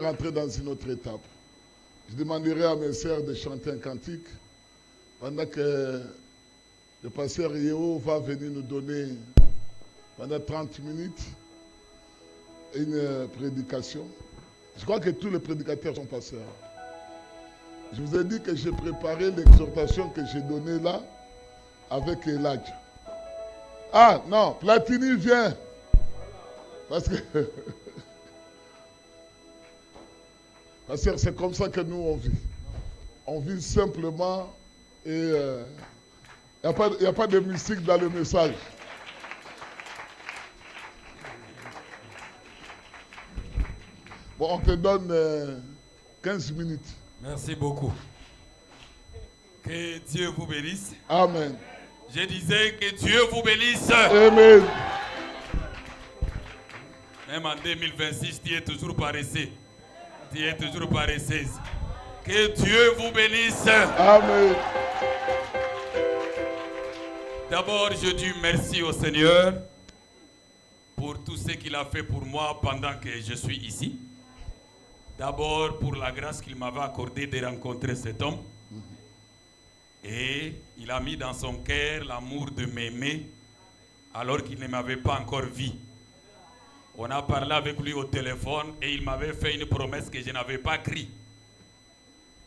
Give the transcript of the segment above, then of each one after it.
rentrer dans une autre étape. Je demanderai à mes sœurs de chanter un cantique pendant que le pasteur Yeo va venir nous donner pendant 30 minutes une prédication. Je crois que tous les prédicateurs sont pasteurs. Je vous ai dit que j'ai préparé l'exhortation que j'ai donnée là avec Elijah. Ah non, Platini vient. Parce que c'est comme ça que nous on vit. On vit simplement et il n'y a pas de mystique dans le message. Bon, on te donne 15 minutes. Merci beaucoup. Que Dieu vous bénisse. Amen. Je disais que Dieu vous bénisse. Amen. Même en 2026, tu es toujours paresseux. Tu es toujours paresseuse. Que Dieu vous bénisse. Amen. D'abord, je dis merci au Seigneur pour tout ce qu'il a fait pour moi pendant que je suis ici. D'abord, pour la grâce qu'il m'avait accordée de rencontrer cet homme. Et il a mis dans son cœur l'amour de m'aimer alors qu'il ne m'avait pas encore vu. On a parlé avec lui au téléphone et il m'avait fait une promesse que je n'avais pas cru.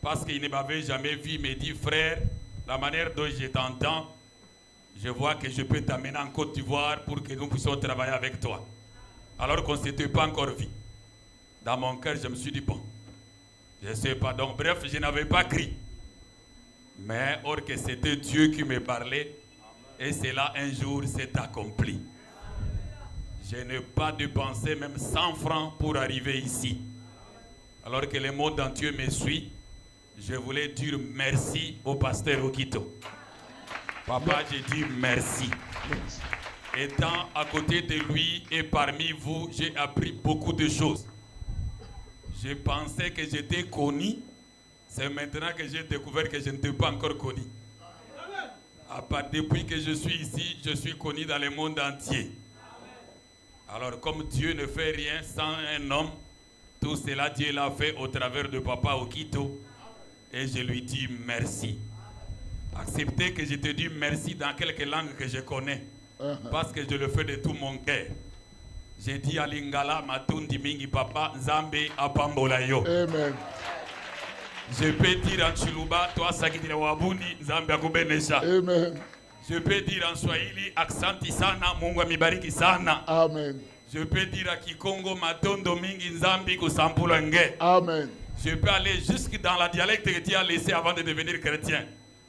Parce qu'il ne m'avait jamais vu. Il me dit, frère, la manière dont je t'entends, je vois que je peux t'amener en Côte d'Ivoire pour que nous puissions travailler avec toi. Alors qu'on ne s'était pas encore vu. Dans mon cœur, je me suis dit, bon, je ne sais pas. Donc, bref, je n'avais pas cru. Mais or que c'était Dieu qui me parlait. Et cela, un jour, s'est accompli. Je n'ai pas dépensé même 100 francs pour arriver ici. Alors que le monde entier me suit, je voulais dire merci au pasteur Okito. Papa, j'ai dit merci. Étant à côté de lui et parmi vous, j'ai appris beaucoup de choses. Je pensais que j'étais connu. C'est maintenant que j'ai découvert que je n'étais pas encore connu. Depuis que je suis ici, je suis connu dans le monde entier. Alors, comme Dieu ne fait rien sans un homme, tout cela, Dieu l'a fait au travers de Papa Okito. Et je lui dis merci. Acceptez que je te dise merci dans quelques langues que je connais. Parce que je le fais de tout mon cœur. J'ai dit à Lingala, Matundi Mingi Papa, Nzambe Apambolayo. Amen. Je peux dire en Chiluba, toi Sakitile Wabundi, Nzambe Akubenesha. Amen. Je peux dire en Swahili, Aksanti Sana, Mungu Mibariki Sana. Amen. Je peux dire à Kikongo, Matondo Mingi Nzambi Kusampulange. Amen. Je peux aller jusque dans la dialecte que tu as laissé avant de devenir chrétien.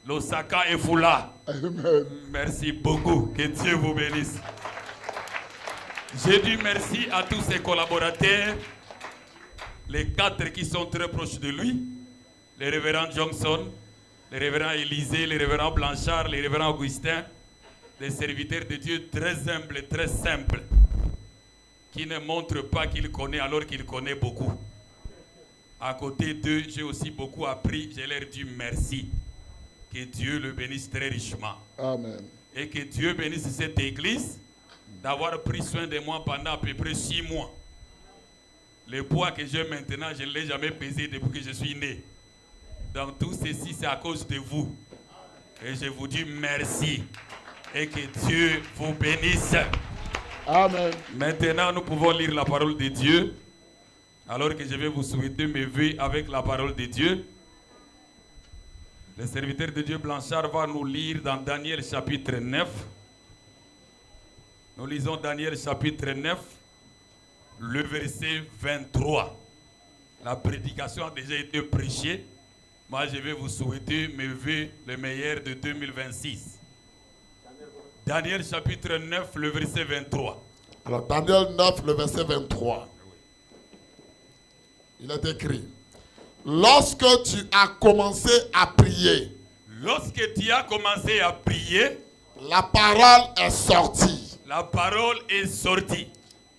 L'Osaka et Fula. Amen. Merci beaucoup. Que Dieu vous bénisse. J'ai dit merci à tous ses collaborateurs, les 4 qui sont très proches de lui, le révérend Johnson, le révérend Élisée, le révérend Blanchard, le révérend Augustin, des serviteurs de Dieu très humbles, très simples, qui ne montrent pas qu'il connaît alors qu'il connaît beaucoup. À côté d'eux, j'ai aussi beaucoup appris, je leur dis merci. Que Dieu le bénisse très richement. Amen. Et que Dieu bénisse cette église d'avoir pris soin de moi pendant à peu près 6 mois. Le poids que j'ai maintenant, je ne l'ai jamais pesé depuis que je suis né. Donc tout ceci, c'est à cause de vous. Et je vous dis merci. Et que Dieu vous bénisse. Amen. Maintenant, nous pouvons lire la parole de Dieu. Alors que je vais vous souhaiter mes vœux avec la parole de Dieu. Le serviteur de Dieu Blanchard va nous lire dans Daniel chapitre 9. Nous lisons Daniel chapitre 9, le verset 23. La prédication a déjà été prêchée. Moi, je vais vous souhaiter mes vœux les meilleurs de 2026. Daniel chapitre 9, le verset 23. Alors, Daniel 9, le verset 23. Il est écrit. Lorsque tu as commencé à prier, lorsque tu as commencé à prier, la parole est sortie. La parole est sortie.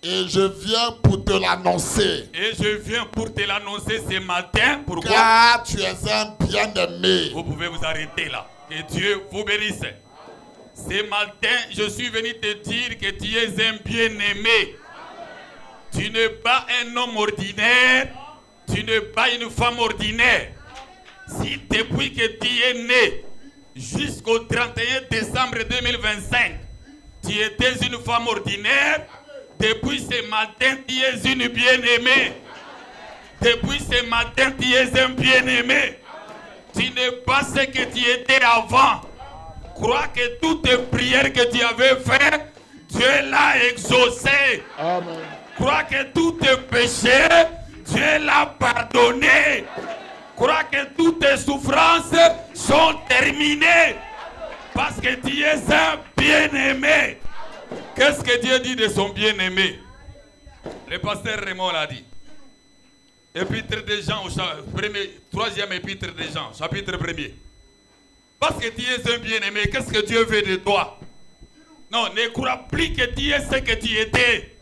Et je viens pour te l'annoncer. Et je viens pour te l'annoncer ce matin. Pourquoi? Car tu es un bien-aimé. Vous pouvez vous arrêter là. Que Dieu vous bénisse. Ce matin, je suis venu te dire que tu es un bien-aimé. Tu n'es pas un homme ordinaire. n'es pas une femme ordinaire, si depuis que tu es né jusqu'au 31 décembre 2025, tu étais une femme ordinaire, depuis ce matin, tu es une bien-aimée. Depuis ce matin, tu es un bien-aimé. Tu n'es pas ce que tu étais avant. Crois que toutes les prières que tu avais faites, Dieu l'a exaucé. Amen. Crois que tous tes péchés, Dieu l'a pardonné. Crois que toutes tes souffrances sont terminées. Parce que tu es un bien-aimé. Qu'est-ce que Dieu dit de son bien-aimé? Le pasteur Raymond l'a dit. Épître de Jean, troisième épître de Jean, chapitre 1er. Parce que tu es un bien-aimé, qu'est-ce que Dieu veut de toi? Non, ne crois plus que tu es ce que tu étais.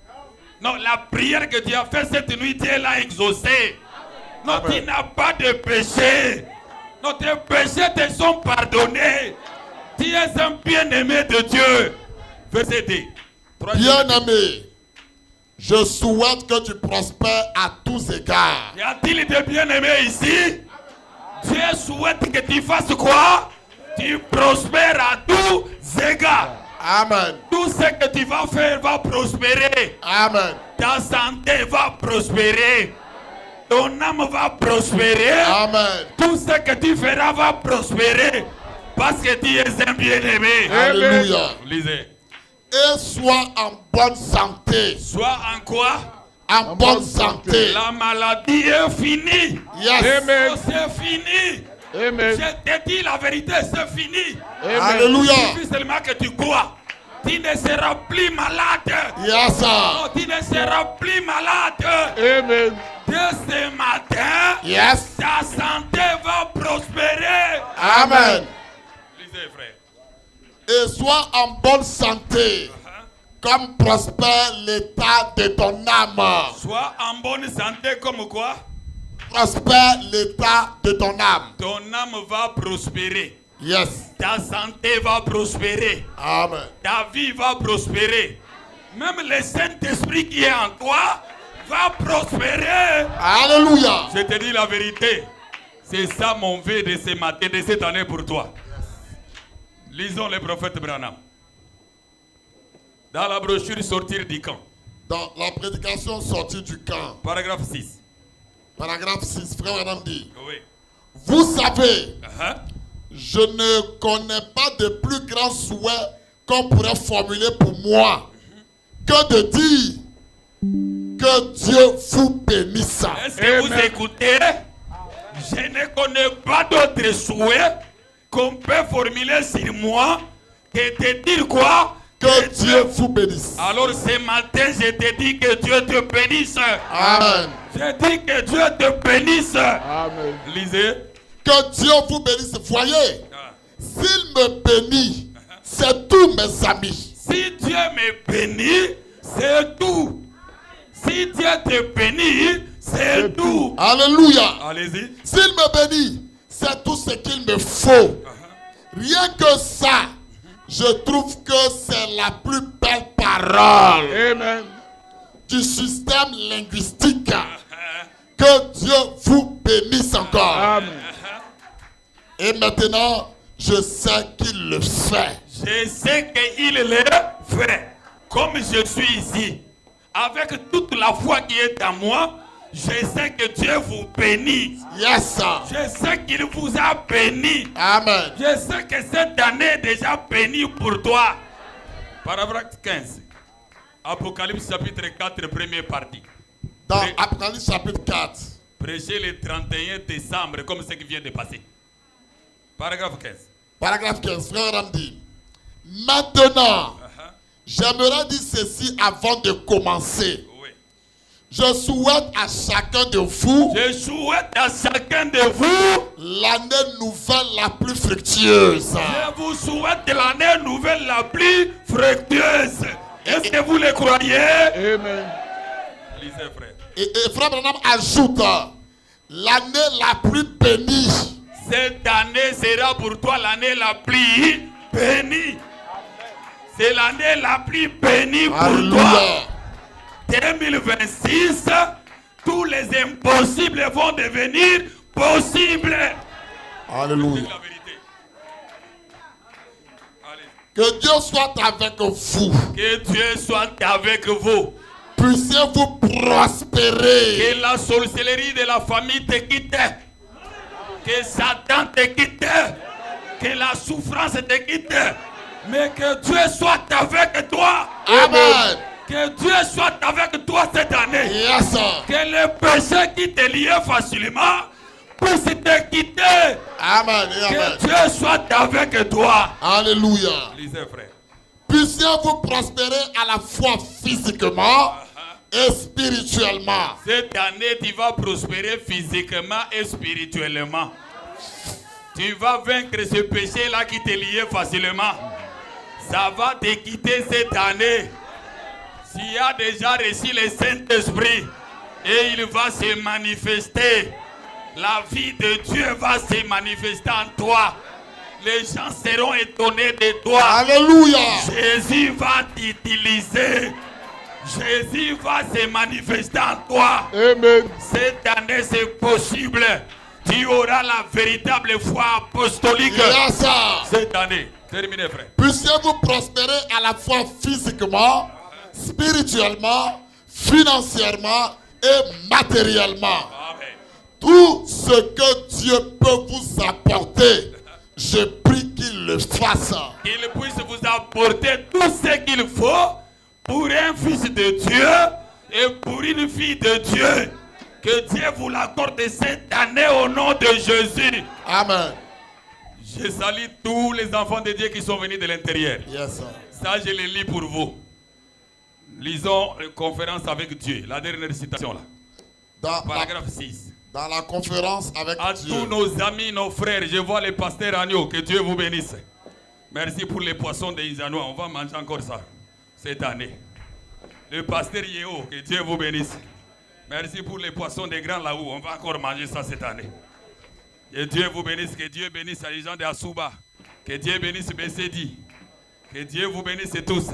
Non, la prière que tu as faite cette nuit, Dieu l'a exaucée. Non, Amen. tu n'as pas de péché. Non, tes péchés te sont pardonnés. Tu es un bien-aimé de Dieu. Verset 2. Bien-aimé, je souhaite que tu prospères à tous égards. Y a-t-il des bien-aimés ici? Dieu souhaite que tu fasses quoi? Tu prospères à tous égards. Amen. Tout ce que tu vas faire va prospérer. Amen. Ta santé va prospérer. Ton âme va prospérer. Amen. Tout ce que tu feras va prospérer. Parce que tu es un bien-aimé. Alléluia. Lisez. Et sois en bonne santé. Sois en quoi? En bonne santé. La maladie est finie. Yes. Amen. Oh, c'est fini. Amen. Je te dis la vérité, c'est fini. Amen. Alléluia. Il suffit seulement que tu crois. Tu ne seras plus malade. Yes, sir. Oh, tu ne seras plus malade. Amen. Dès ce matin, Yes. ta santé va prospérer. Amen. Lisez, frère. Et sois en bonne santé, comme prospère l'état de ton âme. Sois en bonne santé comme quoi? Prospère l'état de ton âme. Ton âme va prospérer. Yes. Ta santé va prospérer. Amen. Ta vie va prospérer. Même le Saint-Esprit qui est en toi va prospérer. Alléluia. Je te dis la vérité. C'est ça mon vœu de ce matin, de cette année pour toi. Lisons le prophète Branham. Dans la brochure Sortir du camp. Dans la prédication sortie du camp, Paragraphe 6. paragraphe 6, frère Adam dit, Oui. vous savez, Uh-huh. je ne connais pas de plus grand souhait qu'on pourrait formuler pour moi que de dire que Dieu vous bénisse. Est-ce que vous Amen. écoutez? Je ne connais pas d'autre souhait qu'on peut formuler sur moi que de dire quoi? Que Dieu vous bénisse. Alors ce matin, je te dis que Dieu te bénisse. Amen. Je dis que Dieu te bénisse. Amen. Lisez. Que Dieu vous bénisse. Voyez, Ah. s'il me bénit, c'est tous mes amis. Si Dieu me bénit, c'est tout. Si Dieu te bénit, c'est tout. Alléluia. Allez-y. S'il me bénit, c'est tout ce qu'il me faut. Rien que ça, je trouve que c'est la plus belle parole Amen. du système linguistique. Que Dieu vous bénisse encore. Amen. Et maintenant, je sais qu'il le fait. Je sais qu'il le fait. Comme je suis ici, avec toute la foi qui est en moi, je sais que Dieu vous bénit. Yes, sir. Je sais qu'il vous a béni. Amen. Je sais que cette année est déjà bénie pour toi. Paragraphe 15. Apocalypse chapitre 4, première partie. Dans Apocalypse chapitre 4, Prêchez le 31 décembre comme ce qui vient de passer. Paragraphe 15. paragraphe 15, frère Adam dit, maintenant, j'aimerais dire ceci avant de commencer. Oui. Je souhaite à chacun de vous Je souhaite à chacun de vous, l'année nouvelle la plus fructueuse. je vous souhaite l'année nouvelle la plus fructueuse. Est-ce que vous le croyez? Amen. Lisez, frère. Et frère Branham ajoute, l'année la plus bénie. Cette année sera pour toi l'année la plus bénie. C'est l'année la plus bénie pour toi. Alléluia. 2026, tous les impossibles vont devenir possibles. Alléluia. C'est la vérité. Allez. Que Dieu soit avec vous. Que Dieu soit avec vous. Puissiez-vous prospérer. Que la sorcellerie de la famille te quitte. Que Satan te quitte. Que la souffrance te quitte. Mais que Dieu soit avec toi. Amen. Que Dieu soit avec toi cette année. Yes, sir. Que les péchés qui te lient facilement puissent te quitter. Amen. Que Amen. Dieu soit avec toi. Alléluia. Lisez, frère. Puissiez-vous prospérer à la fois physiquement et spirituellement. Cette année, tu vas prospérer physiquement et spirituellement. Tu vas vaincre ce péché-là qui te liait facilement. Ça va te quitter cette année. S'il a déjà reçu le Saint-Esprit et il va se manifester, la vie de Dieu va se manifester en toi. Les gens seront étonnés de toi. Alléluia. Jésus va t'utiliser. Jésus va se manifester en toi. Amen. Cette année, c'est possible. Tu auras la véritable foi apostolique. Yes, sir. Cette année. Terminé, frère. Puissiez-vous prospérer à la fois physiquement, spirituellement, financièrement et matériellement. Amen. Tout ce que Dieu peut vous apporter, je prie qu'il le fasse. Qu'il puisse vous apporter tout ce qu'il faut pour un fils de Dieu et pour une fille de Dieu. Que Dieu vous l'accorde cette année au nom de Jésus. Amen. Je salue tous les enfants de Dieu qui sont venus de l'intérieur. Yes, sir. Ça, je le lis pour vous. Lisons conférence avec Dieu. La dernière citation là. Paragraphe 6. Dans la conférence avec À Dieu. tous nos amis, nos frères, je vois les pasteurs agneaux. Que Dieu vous bénisse. Merci pour les poissons des Isanois. On va manger encore ça cette année. Le pasteur Yého, que Dieu vous bénisse. Merci pour les poissons des grands là-haut. On va encore manger ça cette année. Que Dieu vous bénisse. Que Dieu bénisse les gens de Asuba. Que Dieu bénisse Bessedi. Que Dieu vous bénisse tous.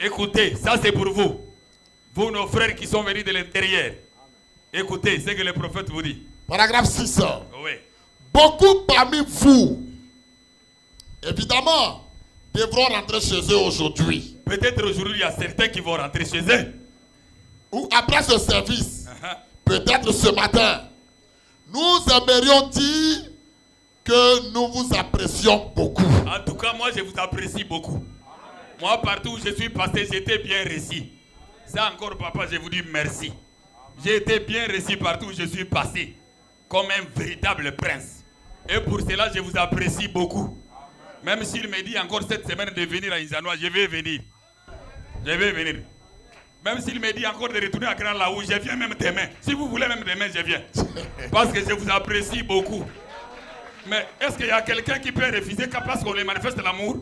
Écoutez, ça c'est pour vous. Vous, nos frères qui sont venus de l'intérieur. Écoutez ce que le prophète vous dit. Paragraphe 6. Oui. Beaucoup parmi vous, évidemment, devront rentrer chez eux aujourd'hui. Peut-être aujourd'hui, il y a certains qui vont rentrer chez eux. Ou après ce service. Peut-être ce matin. Nous aimerions dire que nous vous apprécions beaucoup. En tout cas, moi, je vous apprécie beaucoup. Moi, partout où je suis passé, j'étais bien reçu. Ça encore, papa, je vous dis merci. J'ai été bien reçu partout où je suis passé. Comme un véritable prince. Et pour cela, je vous apprécie beaucoup. Même s'il me dit encore cette semaine de venir à Isanois, je vais venir. Je vais venir. Même s'il me dit encore de retourner à Grand Laou, je viens même demain. Si vous voulez même demain, je viens. Parce que je vous apprécie beaucoup. Mais est-ce qu'il y a quelqu'un qui peut refuser parce qu'on lui manifeste l'amour?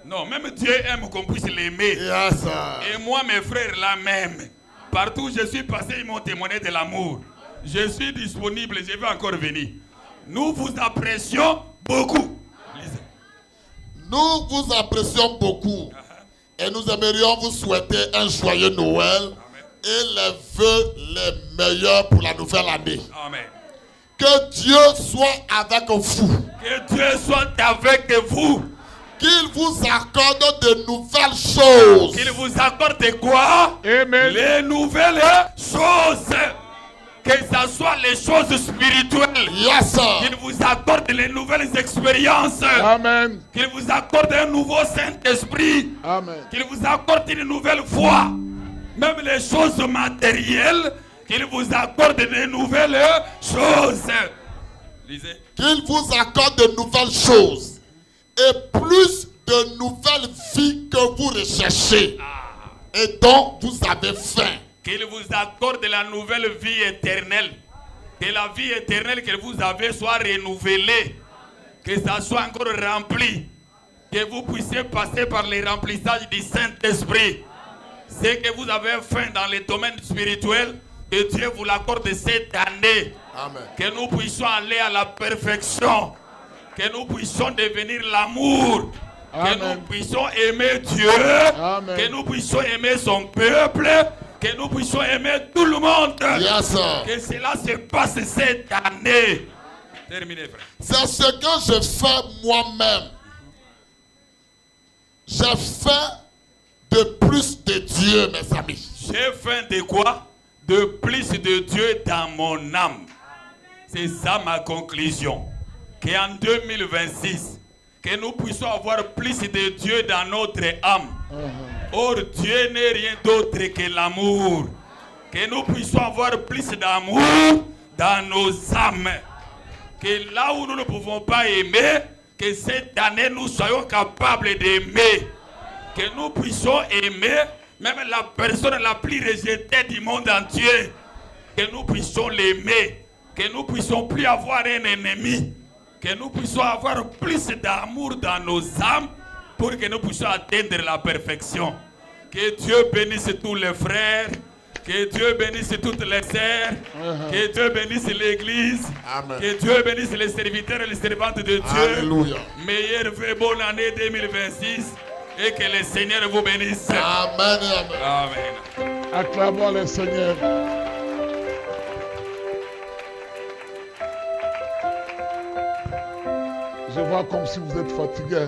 Non, même Dieu aime qu'on puisse l'aimer. Yes, sir. Et moi, mes frères, là même. Partout où je suis passé, ils m'ont témoigné de l'amour. Je suis disponible, je vais encore venir. Nous vous apprécions beaucoup. Lisez. Nous vous apprécions beaucoup. Et nous aimerions vous souhaiter un joyeux Noël. Et les vœux les meilleurs pour la nouvelle année. Amen. Que Dieu soit avec vous. Que Dieu soit avec vous. Qu'il vous accorde de nouvelles choses. Qu'il vous accorde quoi? Amen. Les nouvelles choses. Que ce soit les choses spirituelles. Yes, sir. Qu'il vous accorde les nouvelles expériences. Amen. Qu'il vous accorde un nouveau Saint-Esprit. Amen. Qu'il vous accorde une nouvelle foi. Même les choses matérielles. Qu'il vous accorde de nouvelles choses. Lisez. Qu'il vous accorde de nouvelles choses. Et plus de nouvelles vies que vous recherchez. Et dont vous avez faim. Qu'il vous accorde la nouvelle vie éternelle. Que la vie éternelle que vous avez soit renouvelée. Que ça soit encore rempli. Que vous puissiez passer par les remplissages du Saint-Esprit. Ce que vous avez faim dans les domaines spirituels, que Dieu vous l'accorde cette année. Amen. Que nous puissions aller à la perfection. Que nous puissions devenir l'amour. Que Amen. nous puissions aimer Dieu. Amen. Que nous puissions aimer son peuple. Que nous puissions aimer tout le monde. Yes, sir. Que cela se passe cette année. Terminé, frère. C'est ce que je fais moi-même. J'ai fait de plus de Dieu, mes amis. J'ai fait de quoi? De plus de Dieu dans mon âme. C'est ça ma conclusion. Qu'en 2026, que nous puissions avoir plus de Dieu dans notre âme. Or, Dieu n'est rien d'autre que l'amour. Que nous puissions avoir plus d'amour dans nos âmes. Que là où nous ne pouvons pas aimer, que cette année nous soyons capables d'aimer. Que nous puissions aimer même la personne la plus rejetée du monde entier. Que nous puissions l'aimer. Que nous puissions plus avoir un ennemi. Que nous puissions avoir plus d'amour dans nos âmes pour que nous puissions atteindre la perfection. Que Dieu bénisse tous les frères. Que Dieu bénisse toutes les sœurs. Que Dieu bénisse l'église. Amen. Que Dieu bénisse les serviteurs et les servantes de Dieu. Alléluia. Meilleure vraie bonne année 2026. Et que le Seigneur vous bénisse. Amen et amen. Amen. Acclamons le Seigneur. Je vois comme si vous êtes fatigué.